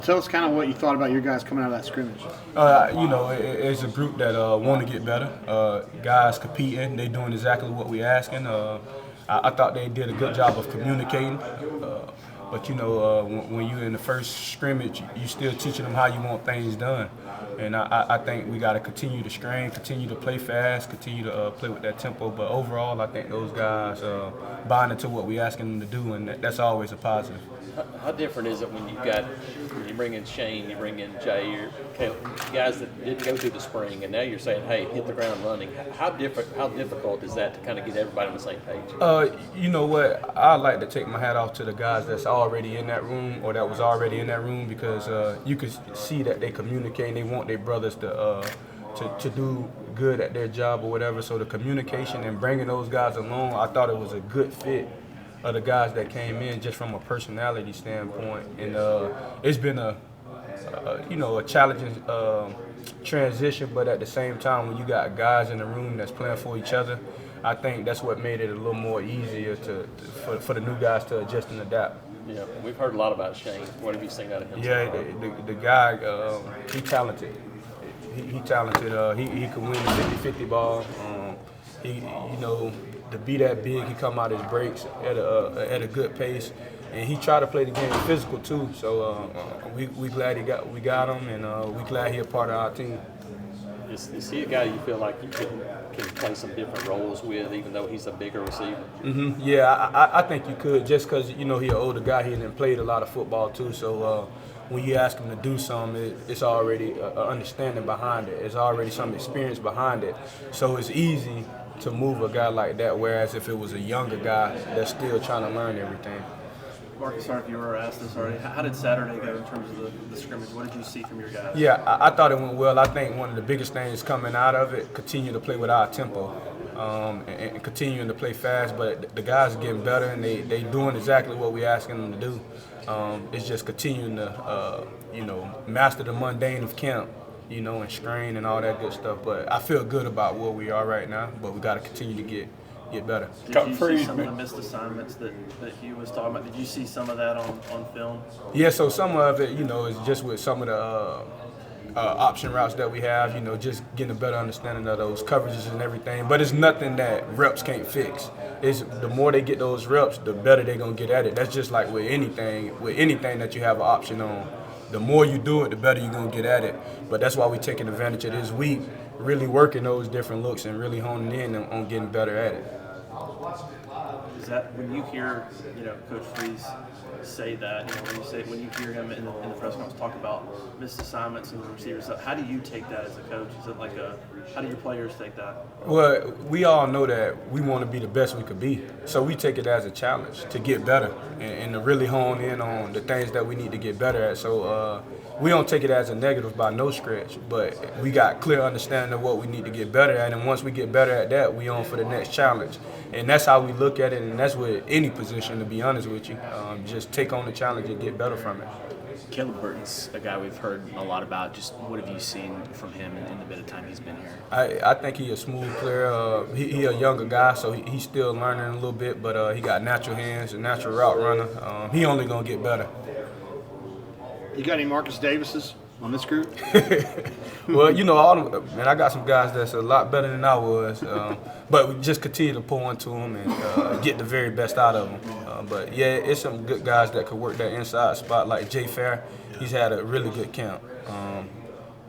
Tell us kind of what you thought about your guys coming out of that scrimmage. It's a group that want to get better. Guys competing, they doing exactly what we asking. I thought they did a good job of communicating. But when you're in the first scrimmage, you still teaching them how you want things done. And I think we got to continue to strain, continue to play fast, continue to play with that tempo. But overall, I think those guys buying into what we asking them to do, and that's always a positive. How different is it when you bring in Shane, you bring in Jay, or Caleb, guys that didn't go through the spring, and now you're saying, hey, hit the ground running. How difficult is that to kind of get everybody on the same page? You know what? I like to take my hat off to the guys that's already in that room or that was already in that room because you could see that they communicate. They want their brothers to do good at their job or whatever. So the communication and bringing those guys along, I thought it was a good fit of the guys that came in just from a personality standpoint. And it's been a challenging transition, but at the same time, when you got guys in the room that's playing for each other, I think that's what made it a little more easier for the new guys to adjust and adapt. Yeah, we've heard a lot about Shane. What have you seen out of him? Yeah, the guy, he talented. He talented. He can win the 50-50 ball. To be that big, he come out his breaks at a good pace, and he tried to play the game physical too. So we glad we got him, and we glad he a part of our team. Is he a guy you feel like you can play some different roles with, even though he's a bigger receiver? Mm-hmm. Yeah, I think you could, just because he an older guy. He done played a lot of football too. So when you ask him to do something, it's already an understanding behind it. It's already some experience behind it. So it's easy to move a guy like that, whereas if it was a younger guy that's still trying to learn everything. Marcus, sorry if you were asked this already. How did Saturday go in terms of the scrimmage? What did you see from your guys? Yeah, I thought it went well. I think one of the biggest things coming out of it, continue to play with our tempo and continuing to play fast. But the guys are getting better, and they doing exactly what we're asking them to do. It's just continuing to, master the mundane of camp, and strain and all that good stuff. But I feel good about where we are right now, but we got to continue to get better. Did you see some of the missed assignments that Hugh was talking about? Did you see some of that on film? Yeah, so some of it, is just with some of the option routes that we have, just getting a better understanding of those coverages and everything. But it's nothing that reps can't fix. It's the more they get those reps, the better they're going to get at it. That's just like with anything that you have an option on. The more you do it, the better you're going to get at it. But that's why we're taking advantage of this week, really working those different looks and really honing in on getting better at it. Is that when you hear, Coach Freeze say that, when you hear him in the press conference talk about missed assignments and the receivers, how do you take that as a coach? Is it how do your players take that? Well, we all know that we want to be the best we could be. So we take it as a challenge to get better and to really hone in on the things that we need to get better at. So we don't take it as a negative by no stretch, but we got clear understanding of what we need to get better at. And once we get better at that, we on for the next challenge. And that's how we look at it, and that's with any position, to be honest with you. Just take on the challenge and get better from it. Caleb Burton's a guy we've heard a lot about. Just what have you seen from him in the bit of time he's been here? I think he's a smooth player. He a younger guy, so he's still learning a little bit, but he got natural hands, a natural route runner. He only going to get better. You got any Marcus Davises on this group? Well, I got some guys that's a lot better than I was, but we just continue to pour into them and get the very best out of them. But yeah, it's some good guys that could work that inside spot, like Jay Fair. He's had a really good camp.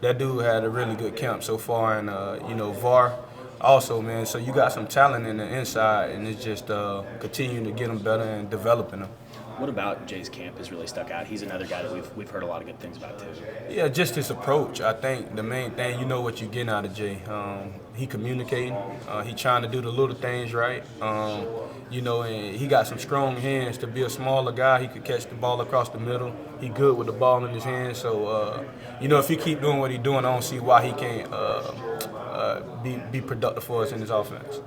That dude had a really good camp so far, and VAR also, man. So you got some talent in the inside, and it's just continuing to get them better and developing them. What about Jay's camp has really stuck out? He's another guy that we've heard a lot of good things about too. Yeah, just his approach. I think the main thing, what you're getting out of Jay. He communicating. He trying to do the little things right. And he got some strong hands. To be a smaller guy, he could catch the ball across the middle. He good with the ball in his hands. So, if he keep doing what he's doing, I don't see why he can't be productive for us in his offense.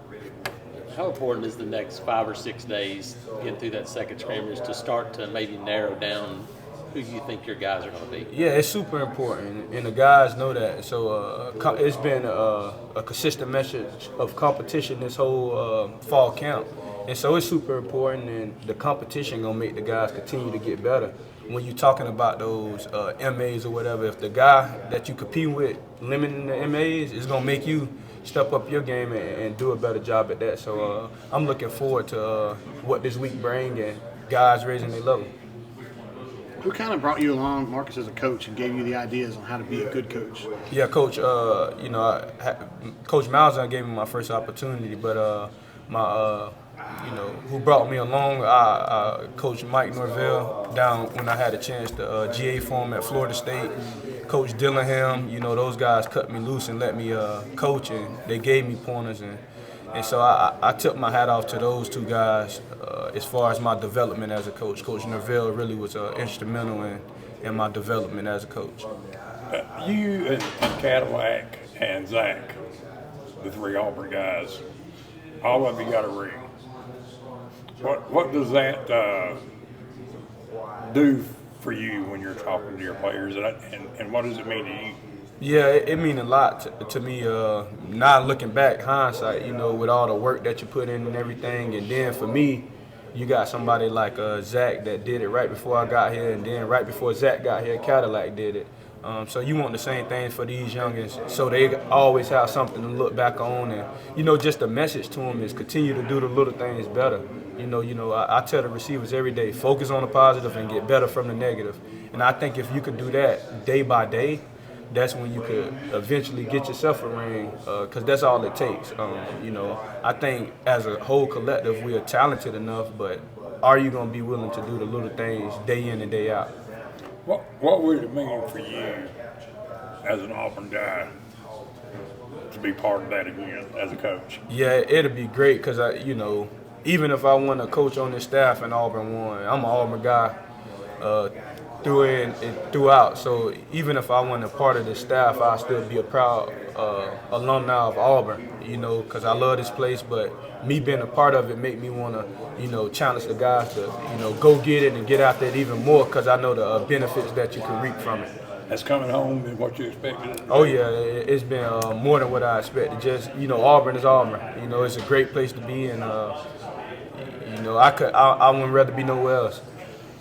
How important is the next 5 or 6 days getting through that second scrimmage to start to maybe narrow down who you think your guys are going to be? Yeah, it's super important, and the guys know that. So it's been a consistent message of competition this whole fall camp. And so it's super important, and the competition going to make the guys continue to get better. when you're talking about those MAs or whatever, if the guy that you compete with limiting the MAs, it's gonna make you step up your game and do a better job at that. So I'm looking forward to what this week bring and guys raising their level. Who kind of brought you along, Marcus, as a coach and gave you the ideas on how to be a good coach? Yeah, Coach. Coach Malzahn gave me my first opportunity, but who brought me along? Coach Mike Norvell down when I had a chance to GA for him at Florida State. Coach Dillingham, those guys cut me loose and let me coach, and they gave me pointers, and so I took my hat off to those two guys as far as my development as a coach. Coach Norvell really was instrumental in my development as a coach. You and Cadillac and Zach, the three Auburn guys, all of you got a ring. What does that do for you when you're talking to your players, and what does it mean to you? Yeah, it means a lot to me. Now looking back, hindsight, with all the work that you put in and everything, and then for me, you got somebody like Zach that did it right before I got here, and then right before Zach got here, Cadillac did it. So you want the same things for these youngins, so they always have something to look back on, and just the message to them is continue to do the little things better. I tell the receivers every day, focus on the positive and get better from the negative. And I think if you could do that day by day, that's when you could eventually get yourself a ring, because that's all it takes. I think as a whole collective, we are talented enough, but are you going to be willing to do the little things day in and day out? What would it mean for you as an Auburn guy to be part of that again as a coach? Yeah, it'll be great because, even if I want to coach on this staff in Auburn 1, I'm an Auburn guy through and throughout. So even if I wasn't a part of the staff, I'll still be a proud alumni of Auburn, because I love this place. But me being a part of it make me want to, challenge the guys to, go get it and get out there even more, because I know the benefits that you can reap from it. That's coming home and what you expected? Oh yeah, it's been more than what I expected. Just, Auburn is Auburn. It's a great place to be, and I wouldn't rather be nowhere else.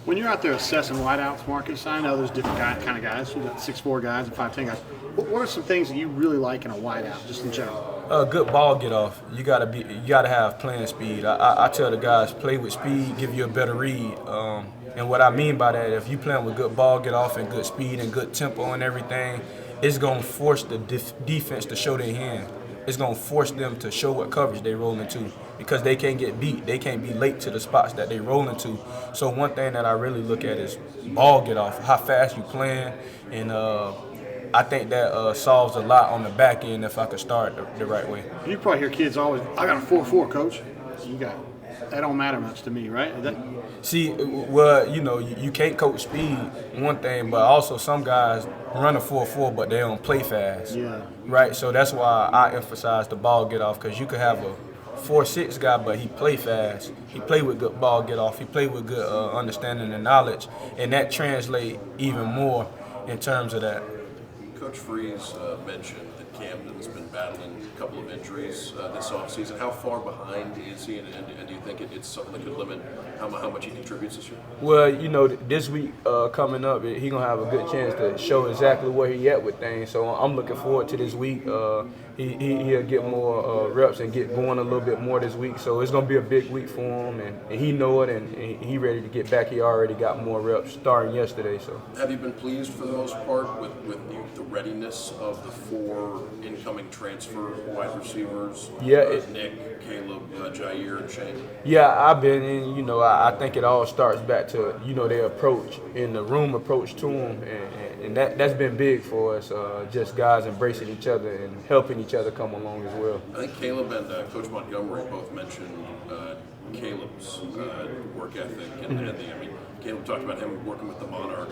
When you're out there assessing wideouts, Marcus, I know there's different kind of guys. You got 6'4" guys and 5'10" guys. What are some things that you really like in a wideout, just in general? Good ball get off. You gotta have playing speed. I tell the guys, play with speed, give you a better read. And what I mean by that, if you playing with good ball get off and good speed and good tempo and everything, it's gonna force the defense to show their hand. It's gonna force them to show what coverage they roll into, because they can't get beat. They can't be late to the spots that they roll into. So one thing that I really look at is ball get off, how fast you playing, and I think that solves a lot on the back end if I could start the right way. You probably hear kids always, I got a 4.4, coach. You got that don't matter much to me, right? See, well, you can't coach speed, one thing, but also some guys run a 4.4, but they don't play fast. Yeah. Right? So that's why I emphasize the ball get off, because you could have a 4.6 guy, but he play fast. He play with good ball get off. He play with good understanding and knowledge, and that translate even more in terms of that. Coach Freeze mentioned that Camden's been battling a couple of injuries this offseason. How far behind is he, and do you think it's something that could limit how much he contributes this year? Well, this week coming up, he's going to have a good chance to show exactly where he at with things. So I'm looking forward to this week. He'll get more reps and get going a little bit more this week. So it's going to be a big week for him, and he know it, and he ready to get back. He already got more reps starting yesterday. So have you been pleased for the most part with the readiness of the 4 incoming transfer wide receivers? Yeah, Nick, Caleb, Jair, and Shane. Yeah, I've been in. I think it all starts back to their approach and the room approach to them, and that's been big for us. Just guys embracing each other and helping each other come along as well. I think Caleb and Coach Montgomery both mentioned Caleb's work ethic, and Caleb talked about him working with the Monarch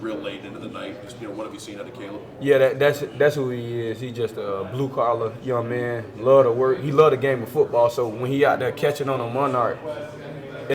real late into the night. Just, what have you seen out of Caleb? Yeah, that's who he is. He's just a blue collar young man. Love to work. He love the game of football. So when he out there catching on a Monarch,